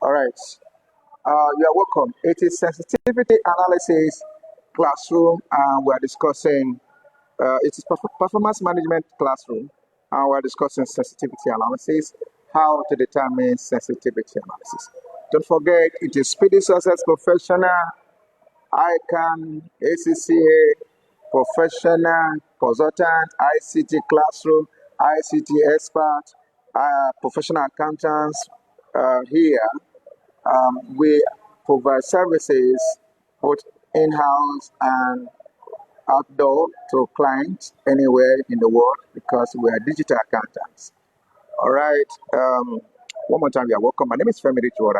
All right. You are welcome. It is sensitivity analysis classroom, and we are discussing. It is performance management classroom, and we are discussing sensitivity analysis, how to determine sensitivity analysis. Don't forget, it is Speedysuccess Professional, ICANN, ACCA, professional, consultant, ICT classroom, ICT expert, professional accountants here. We provide services both in-house and outdoor to clients anywhere in the world because we are digital accountants. All right. One more time, you are welcome. My name is Femi Richworld.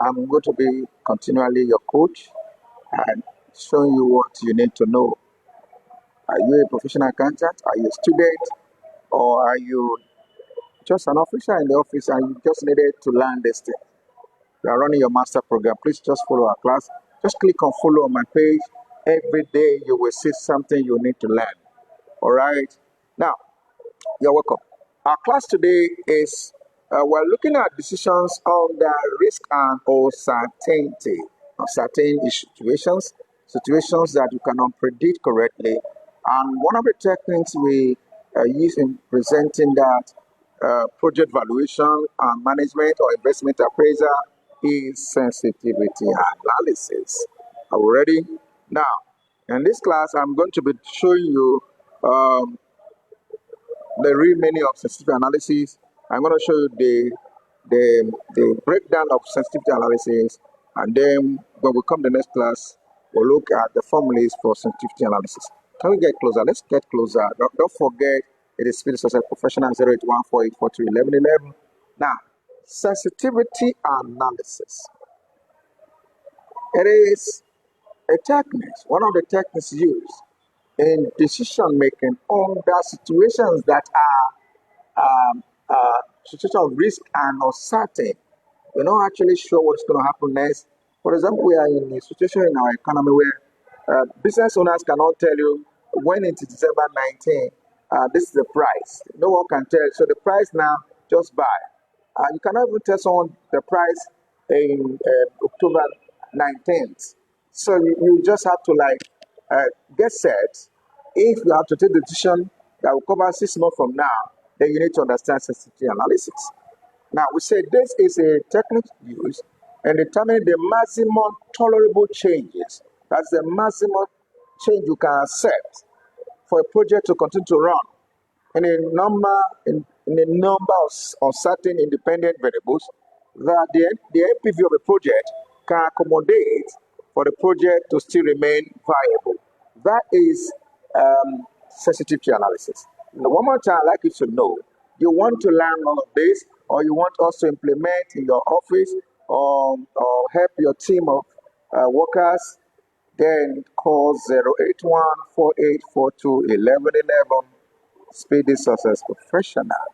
I'm going to be continually your coach and showing you what you need to know. Are you a professional accountant? Are you a student? Or are you just an officer in the office and you just needed to learn this thing? You are running your master program. Please just follow our class. Just click on follow on my page. Every day you will see something you need to learn. All right. Now, you're welcome. Our class today is we're looking at decisions on the risk and uncertainty of certain situations that you cannot predict correctly. And one of the techniques we use in presenting that project valuation and management or investment appraiser is sensitivity analysis. Are we ready? Now, in this class, I'm going to be showing you the real meaning of sensitivity analysis. I'm going to show you the breakdown of sensitivity analysis, and then when we come to the next class, we'll look at the formulas for sensitivity analysis. Can we get closer? Let's get closer. Don't forget, it is Speedysuccess Professional 08148431111. Now, sensitivity analysis. It is a technique, one of the techniques used in decision making under situations that are situations of risk and uncertain. We're not actually sure what's going to happen next. For example, we are in a situation in our economy where business owners cannot tell you when it is December 19, this is the price. No one can tell. So the price now, just buy. You cannot even tell someone the price in October 19th. So you just have to get set. If you have to take the decision that will cover 6 months from now, then you need to understand sensitivity analysis. Now, we say this is a technique used in determining the maximum tolerable changes. That's the maximum change you can accept for a project to continue to run in a number of certain independent variables that the NPV of a project can accommodate for the project to still remain viable. That is sensitivity analysis. Now, one more time, I'd like you to know, you want to learn all of this, or you want us to implement in your office or help your team of workers, then call 08148421111, Speedysuccess Professional.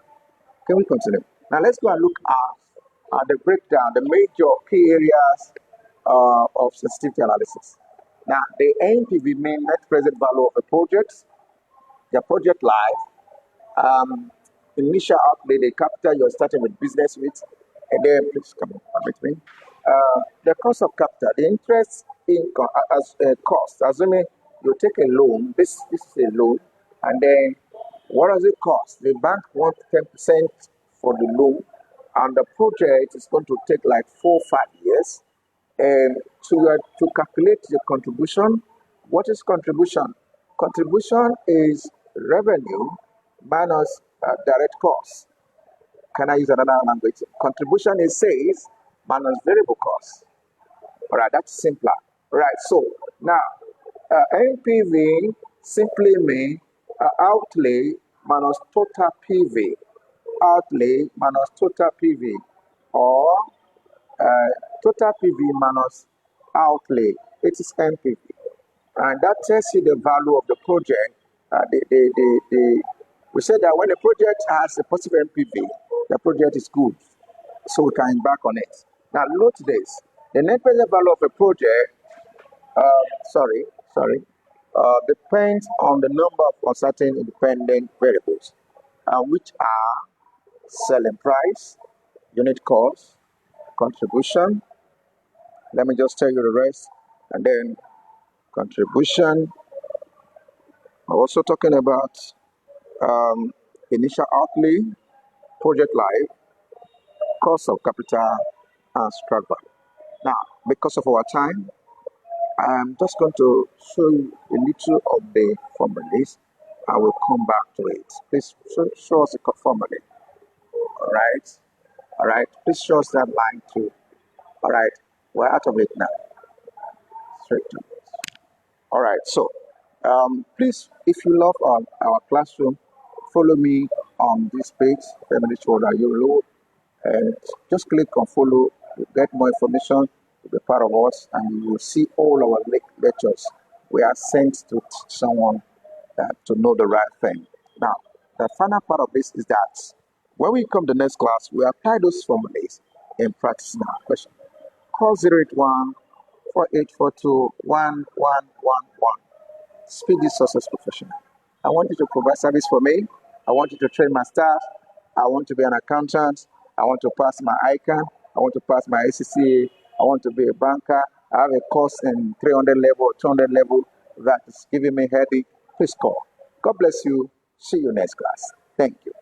Can we continue? Now let's go and look at the breakdown, the major key areas of sensitivity analysis. Now, the NPV, mean net present value of a project, the project life, initial outlay, the capital you're starting with business with, and then please come with me. The cost of capital, the interest income as cost. Assuming you take a loan, this is a loan, and then what does it cost? The bank wants 10% for the loan, and the project is going to take like 4 or 5 years. And to calculate the contribution, what is contribution? Contribution is revenue minus direct costs. Can I use another language? Contribution is sales minus variable costs. All right, that's simpler. All right, so now NPV simply means outlay minus total PV. Outlay minus total PV, or total PV minus outlay. It is NPV, and that tells you the value of the project. We said that when a project has a positive NPV, the project is good, so we can embark on it. Now, note this: the net present value of a project, depends on the number of uncertain independent variables, which are selling price, unit cost, contribution. Let me just tell you the rest. And then contribution. I'm also talking about initial outlay, project life, cost of capital, and struggle. Now, because of our time, I'm just going to show you a little of the formulas. I will come back to it. Please show us the formula. All right. All right. Please show us that line too. All right. We're out of it now. Straight to it. All right. So, please, if you love our classroom, follow me on this page, Femi Richworld, and just click on follow to get more information, to be part of us, and you will see all our lectures. We are sent to teach someone to know the right thing. Now, the final part of this is that when we come to the next class, we apply those formulas in practice in our question. Call 081 4842 1111. Speedysuccess Professional. I want you to provide service for me. I want you to train my staff. I want to be an accountant. I want to pass my ICANN. I want to pass my ACCA. I want to be a banker. I have a course in 300 level or 200 level that is giving me headache. Please call. God bless you. See you next class. Thank you.